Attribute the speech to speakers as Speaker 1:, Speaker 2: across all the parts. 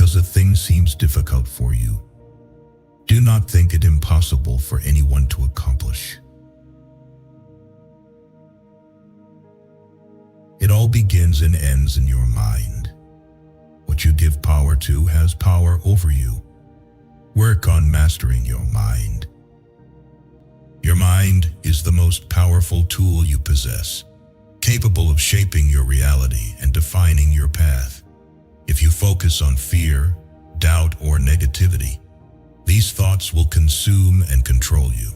Speaker 1: because a thing seems difficult for you, do not think it impossible for anyone to accomplish. It all begins and ends in your mind. What you give power to has power over you. Work on mastering your mind. Your mind is the most powerful tool you possess, capable of shaping your reality and defining your path. If you focus on fear, doubt, or negativity, these thoughts will consume and control you.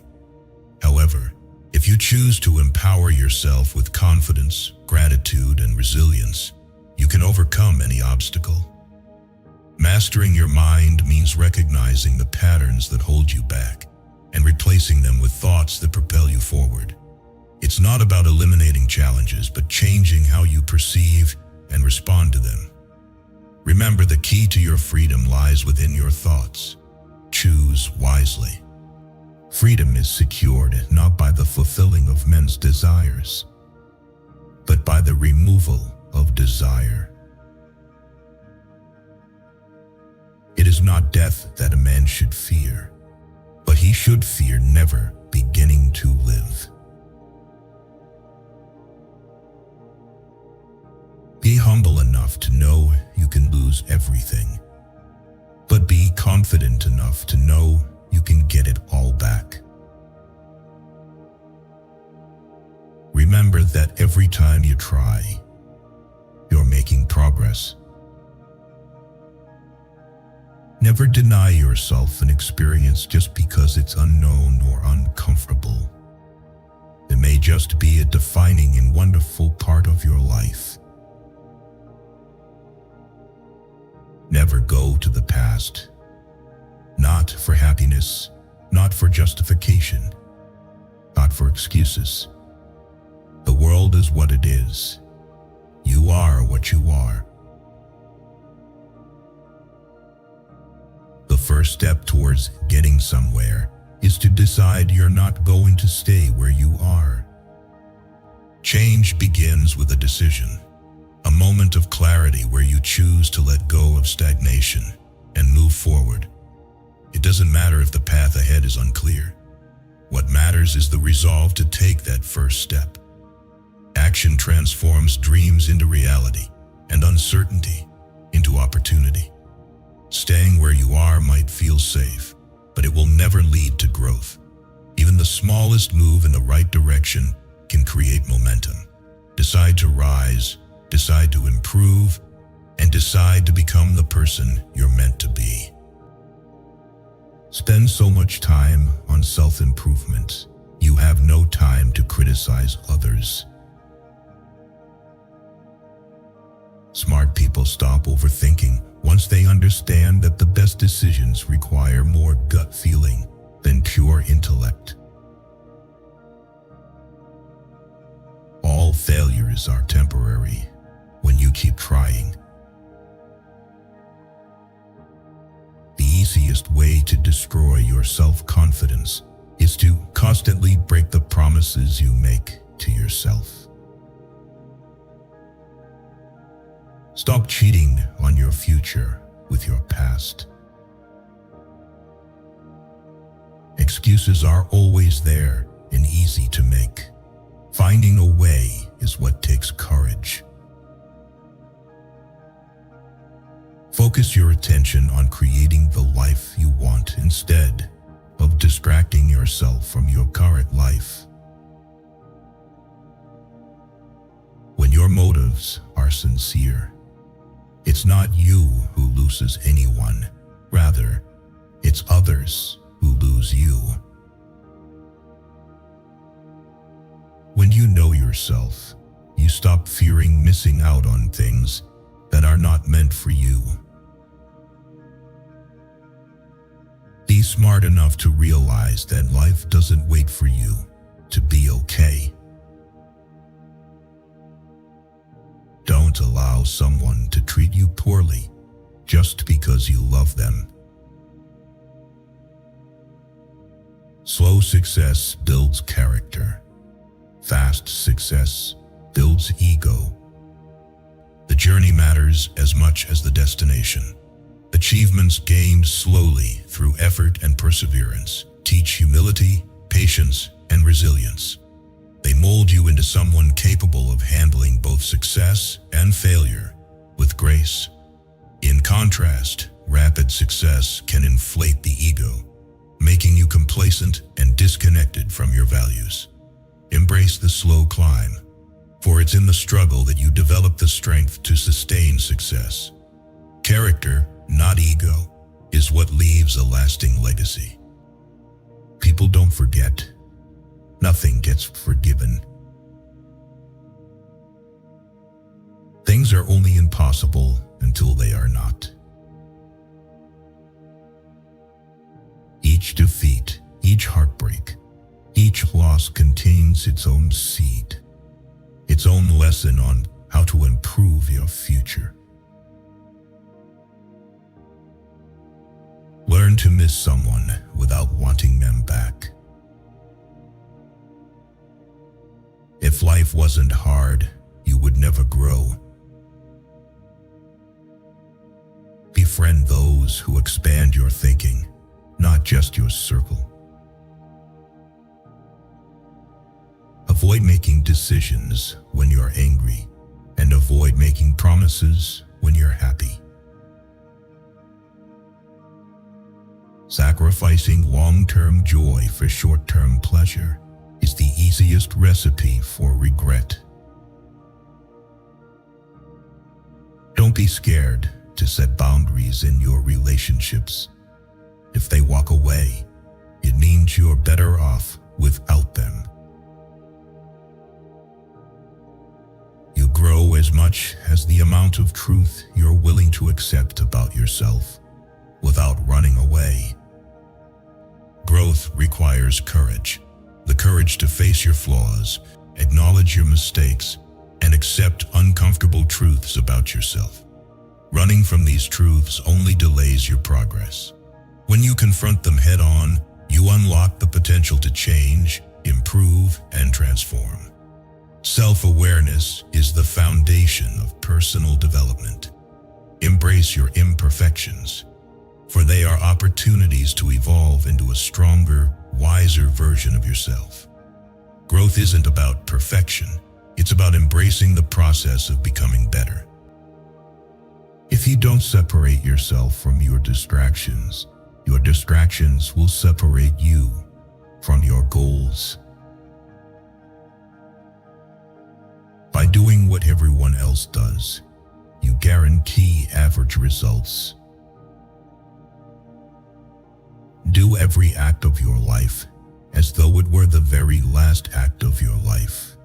Speaker 1: However, if you choose to empower yourself with confidence, gratitude, and resilience, you can overcome any obstacle. Mastering your mind means recognizing the patterns that hold you back and replacing them with thoughts that propel you forward. It's not about eliminating challenges, but changing how you perceive and respond to them. Remember, the key to your freedom lies within your thoughts. Choose wisely. Freedom is secured not by the fulfilling of men's desires, but by the removal of desire. It is not death that a man should fear, but he should fear never beginning to live. Be humble enough to know you can lose everything, but be confident enough to know you can get it all back. Remember that every time you try, you're making progress. Never deny yourself an experience just because it's unknown or uncomfortable. It may just be a defining and wonderful part of your life. Never go to the past. Not for happiness, not for justification, not for excuses. The world is what it is. You are what you are. The first step towards getting somewhere is to decide you're not going to stay where you are. Change begins with a decision, a moment of clarity where you choose to let go of stagnation and move forward. It doesn't matter if the path ahead is unclear. What matters is the resolve to take that first step. Action transforms dreams into reality and uncertainty into opportunity. Staying where you are might feel safe, but it will never lead to growth. Even the smallest move in the right direction can create momentum. Decide to rise, decide to improve, and decide to become the person you're meant to be. Spend so much time on self-improvement, you have no time to criticize others. Smart people stop overthinking once they understand that the best decisions require more gut feeling than pure intellect. All failures are temporary when you keep trying. The easiest way to destroy your self-confidence is to constantly break the promises you make to yourself. Stop cheating on your future with your past. Excuses are always there and easy to make. Finding a way is what takes courage. Focus your attention on creating the life you want instead of distracting yourself from your current life. When your motives are sincere, it's not you who loses anyone. Rather, it's others who lose you. When you know yourself, you stop fearing missing out on things that are not meant for you. Be smart enough to realize that life doesn't wait for you to be okay. Don't allow someone to treat you poorly just because you love them. Slow success builds character. Fast success builds ego. The journey matters as much as the destination. Achievements gained slowly through effort and perseverance teach humility, patience, and resilience. They mold you into someone capable of handling both success and failure with grace. In contrast, rapid success can inflate the ego, making you complacent and disconnected from your values. Embrace the slow climb, for it's in the struggle that you develop the strength to sustain success. Character, not ego, is what leaves a lasting legacy. People don't forget. Nothing gets forgiven. Things are only impossible until they are not. Each defeat, each heartbreak, each loss contains its own seed, its own lesson on how to improve your future. Learn to miss someone without wanting them back. If life wasn't hard, you would never grow. Befriend those who expand your thinking, not just your circle. Avoid making decisions when you're angry, and avoid making promises when you're happy. Sacrificing long-term joy for short-term pleasure is the easiest recipe for regret. Don't be scared to set boundaries in your relationships. If they walk away, it means you're better off without them. You grow as much as the amount of truth you're willing to accept about yourself without running away. Growth requires courage. The courage to face your flaws, acknowledge your mistakes, and accept uncomfortable truths about yourself. Running from these truths only delays your progress. When you confront them head-on, you unlock the potential to change, improve, and transform. Self-awareness is the foundation of personal development. Embrace your imperfections, for they are opportunities to evolve into a stronger, wiser version of yourself. Growth isn't about perfection. It's about embracing the process of becoming better. If you don't separate yourself from your distractions will separate you from your goals. By doing what everyone else does, you guarantee average results. Do every act of your life as though it were the very last act of your life.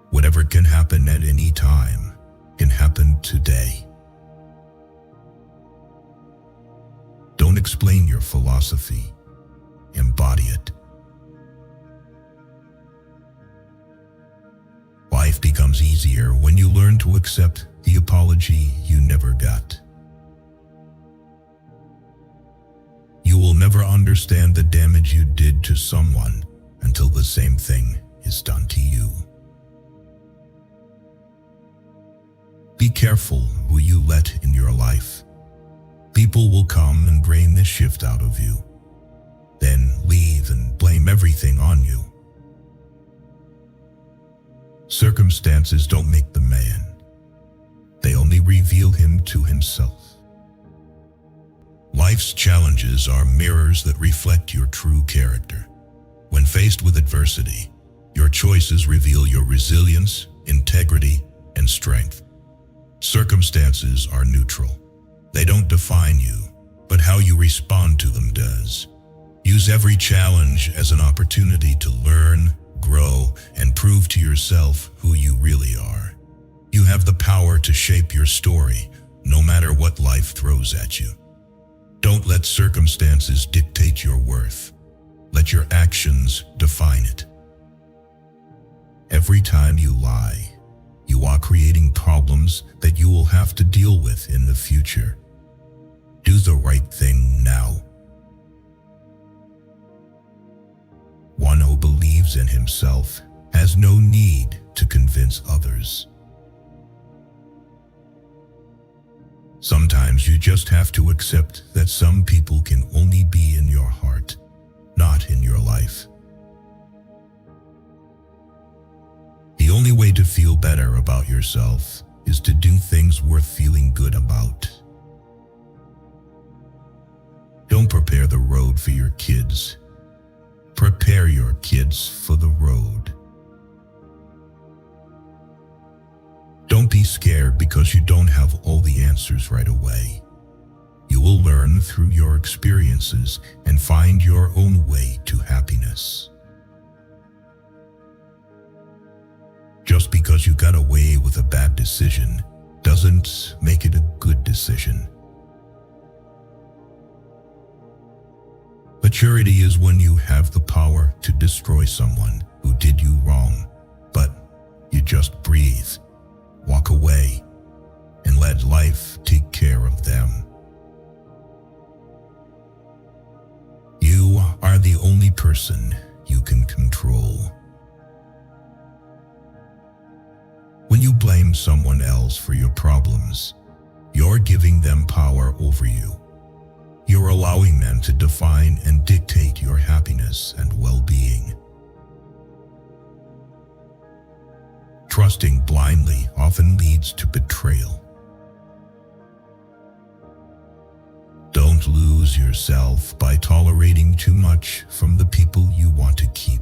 Speaker 1: Whatever can happen at any time can happen today. Don't explain your philosophy, embody it. Life becomes easier when you learn to accept the apology you never got. You will never understand the damage you did to someone until the same thing is done to you. Be careful who you let in your life. People will come and drain the shift out of you, then leave and blame everything on you. Circumstances don't make the man. They only reveal him to himself. Life's challenges are mirrors that reflect your true character. When faced with adversity, your choices reveal your resilience, integrity, and strength. Circumstances are neutral. They don't define you, but how you respond to them does. Use every challenge as an opportunity to learn, grow, and prove to yourself who you really are. You have the power to shape your story, no matter what life throws at you. Don't let circumstances dictate your worth. Let your actions define it. Every time you lie, you are creating problems that you will have to deal with in the future. Do the right thing now. One who believes in himself has no need to convince others. Sometimes you just have to accept that some people can only be in your heart, not in your life. The only way to feel better about yourself is to do things worth feeling good about. Don't prepare the road for your kids. Prepare your kids for the road. Don't be scared because you don't have all the answers right away. You will learn through your experiences and find your own way to happiness. Just because you got away with a bad decision doesn't make it a good decision. Maturity is when you have the power to destroy someone who did you wrong, but you just breathe, walk away, and let life take care of them. You are the only person you can control. When you blame someone else for your problems, you're giving them power over you. You're allowing them to define and dictate your happiness and well-being. Trusting blindly often leads to betrayal. Don't lose yourself by tolerating too much from the people you want to keep.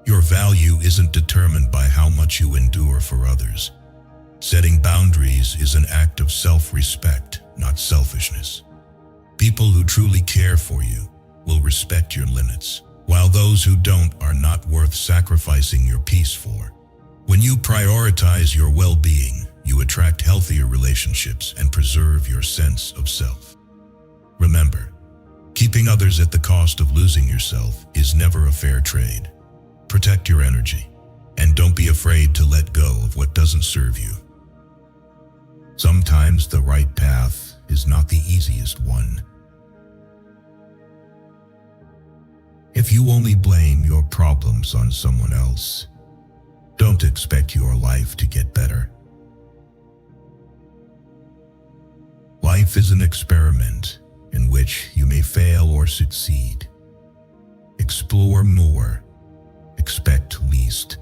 Speaker 1: Your value isn't determined by how much you endure for others. Setting boundaries is an act of self-respect, not selfishness. People who truly care for you will respect your limits, while those who don't are not worth sacrificing your peace for. When you prioritize your well-being, you attract healthier relationships and preserve your sense of self. Remember, keeping others at the cost of losing yourself is never a fair trade. Protect your energy, and don't be afraid to let go of what doesn't serve you. Sometimes the right path is not the easiest one. If you only blame your problems on someone else, don't expect your life to get better. Life is an experiment in which you may fail or succeed. Explore more, expect least,